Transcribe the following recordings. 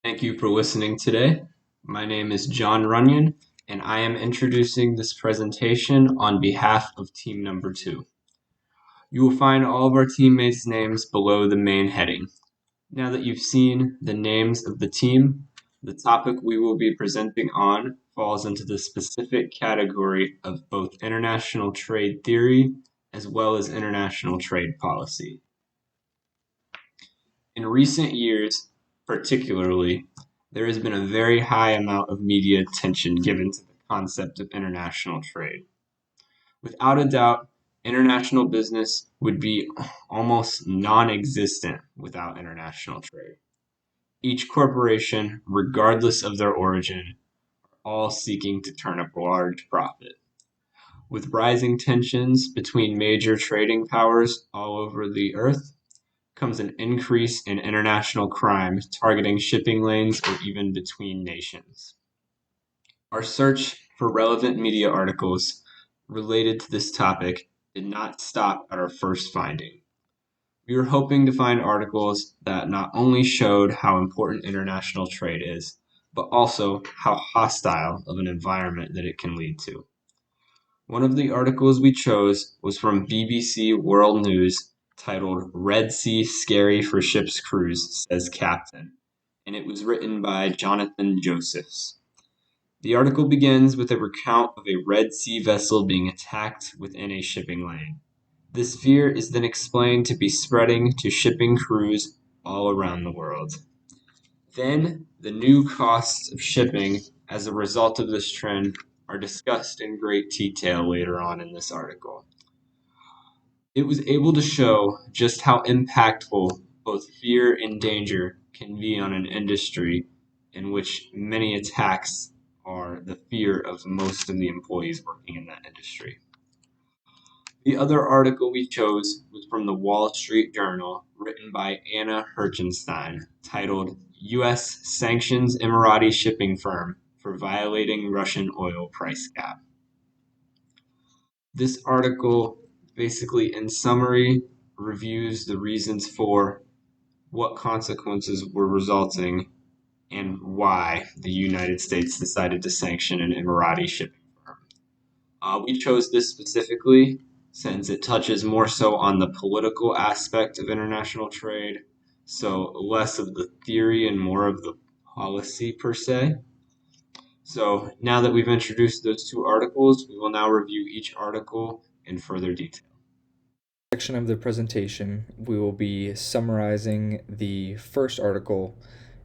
Thank you for listening today. My name is John Runyon, and I am introducing this presentation on behalf of team number 2. You will find all of our teammates' names below the main heading. Now that you've seen the names of the team, the topic we will be presenting on falls into the specific category of both international trade theory as well as international trade policy. In recent years, particularly, there has been a very high amount of media attention given to the concept of international trade. Without a doubt, international business would be almost non-existent without international trade. Each corporation, regardless of their origin, are all seeking to turn up a large profit. With rising tensions between major trading powers all over the earth, comes an increase in international crime targeting shipping lanes or even between nations. Our search for relevant media articles related to this topic did not stop at our first finding. We were hoping to find articles that not only showed how important international trade is, but also how hostile of an environment that it can lead to. One of the articles we chose was from BBC World News titled "Red Sea Scary for Ship's Crews, Says Captain," and it was written by Jonathan Josephs. The article begins with a recount of a Red Sea vessel being attacked within a shipping lane. This fear is then explained to be spreading to shipping crews all around the world. Then, the new costs of shipping as a result of this trend are discussed in great detail later on in this article. It was able to show just how impactful both fear and danger can be on an industry in which many attacks are the fear of most of the employees working in that industry. The other article we chose was from the Wall Street Journal, written by Anna Herchenstein, titled "U.S. Sanctions Emirati Shipping Firm for Violating Russian Oil Price Cap." This article, basically in summary, reviews the reasons for what consequences were resulting and why the United States decided to sanction an Emirati shipping firm. We chose this specifically since it touches more so on the political aspect of international trade, so less of the theory and more of the policy per se. So now that we've introduced those two articles, we will now review each article in further detail. Section of the presentation, we will be summarizing the first article,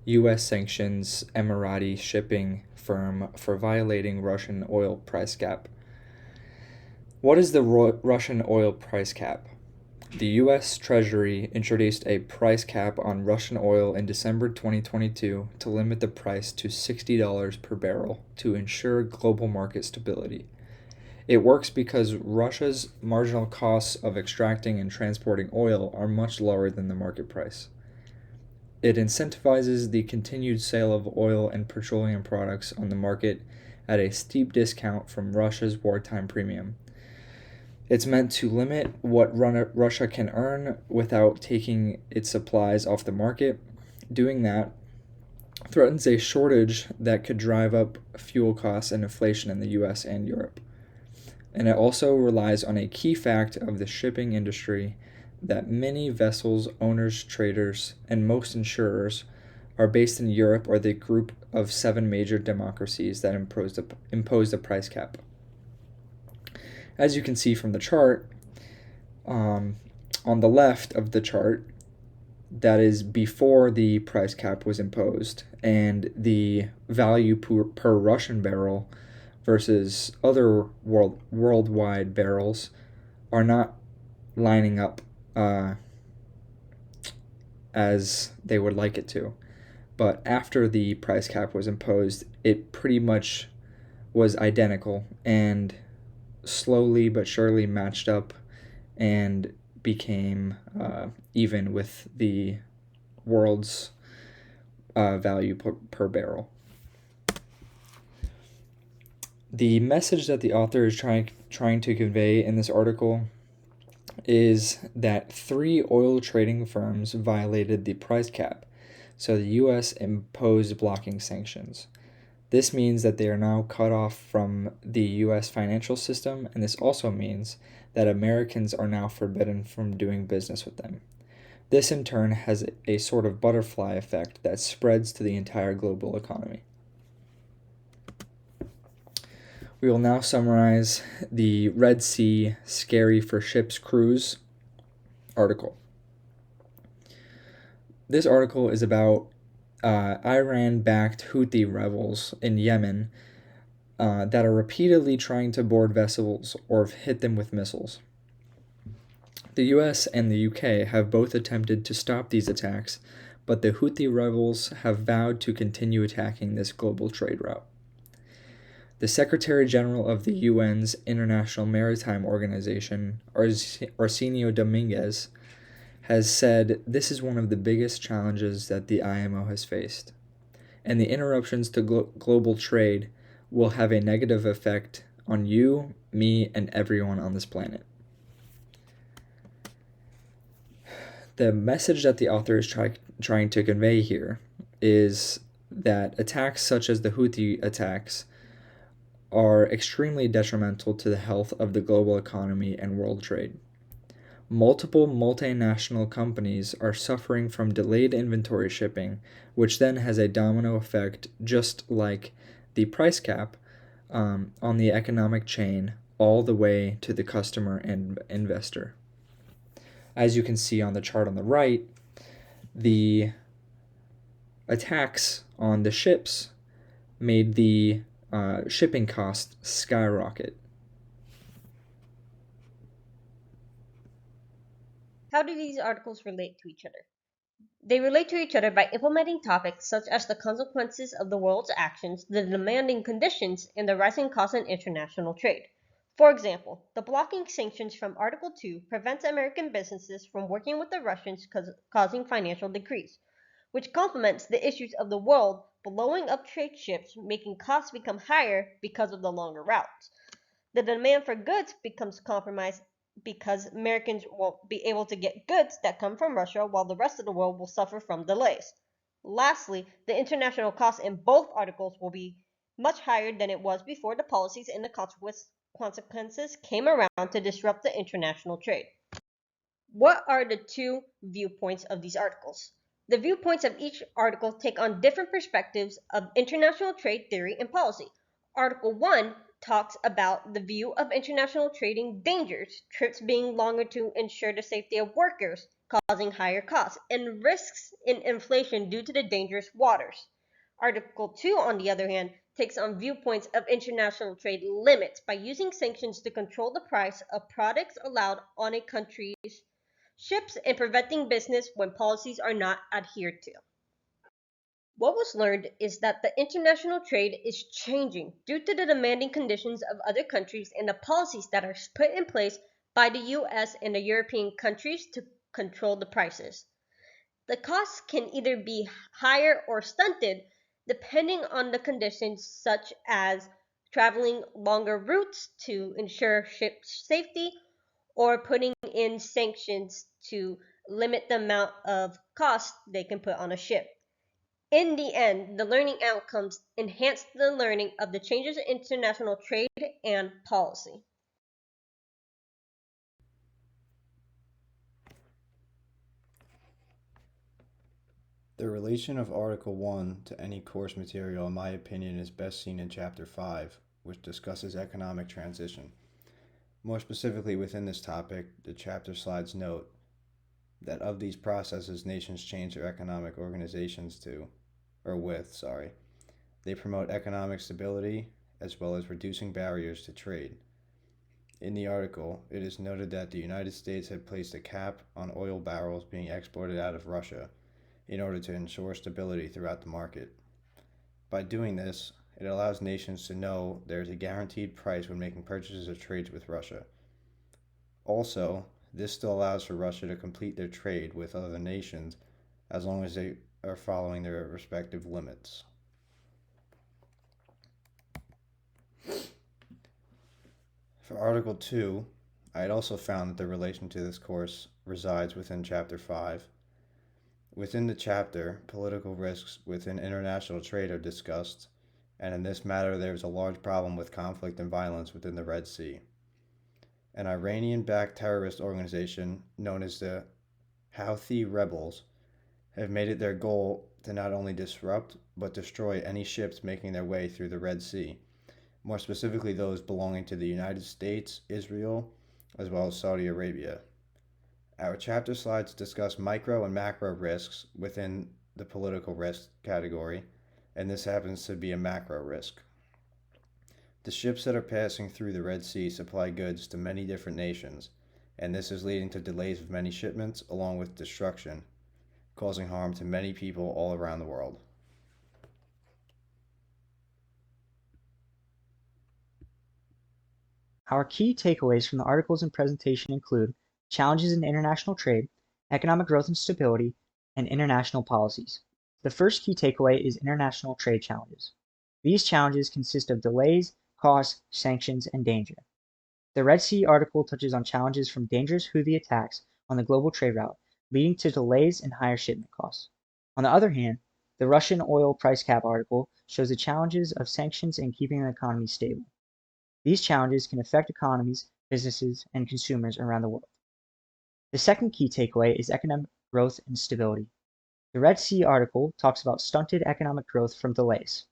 U.S. sanctions Emirati shipping firm for violating Russian oil price cap. What is the Russian oil price cap? The U.S. Treasury introduced a price cap on Russian oil in December 2022 to limit the price to $60 per barrel to ensure global market stability. It works because Russia's marginal costs of extracting and transporting oil are much lower than the market price. It incentivizes the continued sale of oil and petroleum products on the market at a steep discount from Russia's wartime premium. It's meant to limit what Russia can earn without taking its supplies off the market. Doing that threatens a shortage that could drive up fuel costs and inflation in the US and Europe. And it also relies on a key fact of the shipping industry that many vessels, owners, traders, and most insurers are based in Europe or the group of 7 major democracies that impose the price cap. As you can see from the chart, on the left of the chart, that is before the price cap was imposed, and the value per Russian barrel versus other worldwide barrels are not lining up as they would like it to. But after the price cap was imposed, it pretty much was identical and slowly but surely matched up and became even with the world's value per barrel. The message that the author is trying to convey in this article is that 3 oil trading firms violated the price cap So the U.S. imposed blocking sanctions. This means that they are now cut off from the U.S. financial system, and this also means that Americans are now forbidden from doing business with them. This in turn has a sort of butterfly effect that spreads to the entire global economy. We will now summarize the Red Sea Scary for Ships Cruise article. This article is about Iran-backed Houthi rebels in Yemen that are repeatedly trying to board vessels or hit them with missiles. The US and the UK have both attempted to stop these attacks, but the Houthi rebels have vowed to continue attacking this global trade route. The Secretary General of the UN's International Maritime Organization, Arsenio Dominguez, has said this is one of the biggest challenges that the IMO has faced, and the interruptions to global trade will have a negative effect on you, me, and everyone on this planet. The message that the author is trying to convey here is that attacks such as the Houthi attacks are extremely detrimental to the health of the global economy and world trade. Multiple multinational companies are suffering from delayed inventory shipping, which then has a domino effect, just like the price cap on the economic chain, all the way to the customer and investor. As you can see on the chart on the right, the attacks on the ships made the shipping cost skyrocket. How do these articles relate to each other? They relate to each other by implementing topics such as the consequences of the world's actions, the demanding conditions, and the rising costs in international trade. For example, the blocking sanctions from Article 2 prevents American businesses from working with the Russians, causing financial decrease, which complements the issues of the world blowing up trade ships, making costs become higher because of the longer routes. The demand for goods becomes compromised because Americans won't be able to get goods that come from Russia, while the rest of the world will suffer from delays. Lastly, the international costs in both articles will be much higher than it was before the policies and the consequences came around to disrupt the international trade. What are the two viewpoints of these articles? The viewpoints of each article take on different perspectives of international trade theory and policy. Article 1 talks about the view of international trading dangers, trips being longer to ensure the safety of workers, causing higher costs, and risks in inflation due to the dangerous waters. Article 2, on the other hand, takes on viewpoints of international trade limits by using sanctions to control the price of products allowed on a country's ships and preventing business when policies are not adhered to. What was learned is that the international trade is changing due to the demanding conditions of other countries and the policies that are put in place by the US and the European countries to control the prices. The costs can either be higher or stunted depending on the conditions, such as traveling longer routes to ensure ship safety or putting in sanctions to limit the amount of cost they can put on a ship. In the end, the learning outcomes enhance the learning of the changes in international trade and policy. The relation of Article 1 to any course material, in my opinion, is best seen in Chapter 5, which discusses economic transition. More specifically within this topic, the chapter slides note that of these processes nations change their economic organizations with. They promote economic stability as well as reducing barriers to trade. In the article, it is noted that the United States had placed a cap on oil barrels being exported out of Russia in order to ensure stability throughout the market. By doing this, it allows nations to know there is a guaranteed price when making purchases or trades with Russia. Also, this still allows for Russia to complete their trade with other nations as long as they are following their respective limits. For Article 2, I had also found that the relation to this course resides within Chapter 5. Within the chapter, political risks within international trade are discussed, and in this matter there is a large problem with conflict and violence within the Red Sea. An Iranian-backed terrorist organization known as the Houthi rebels have made it their goal to not only disrupt but destroy any ships making their way through the Red Sea, more specifically those belonging to the United States, Israel, as well as Saudi Arabia. Our chapter slides discuss micro and macro risks within the political risk category, and this happens to be a macro risk. The ships that are passing through the Red Sea supply goods to many different nations, and this is leading to delays of many shipments along with destruction, causing harm to many people all around the world. Our key takeaways from the articles and presentation include challenges in international trade, economic growth and stability, and international policies. The first key takeaway is international trade challenges. These challenges consist of delays, costs, sanctions, and danger. The Red Sea article touches on challenges from dangerous Houthi attacks on the global trade route, leading to delays and higher shipment costs. On the other hand, the Russian oil price cap article shows the challenges of sanctions and keeping the economy stable. These challenges can affect economies, businesses, and consumers around the world. The second key takeaway is economic growth and stability. The Red Sea article talks about stunted economic growth from delays.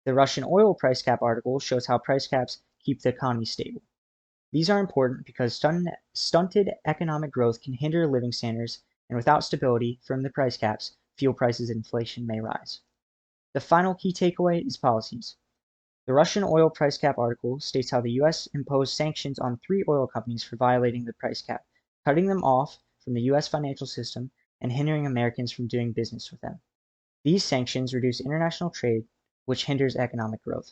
The Russian oil price cap article shows how price caps keep the economy stable. These are important because stunted economic growth can hinder living standards, and without stability from the price caps, fuel prices and inflation may rise. The final key takeaway is policies. The Russian oil price cap article states how the U.S. imposed sanctions on 3 oil companies for violating the price cap, cutting them off from the U.S. financial system and hindering Americans from doing business with them. These sanctions reduce international trade, which hinders economic growth.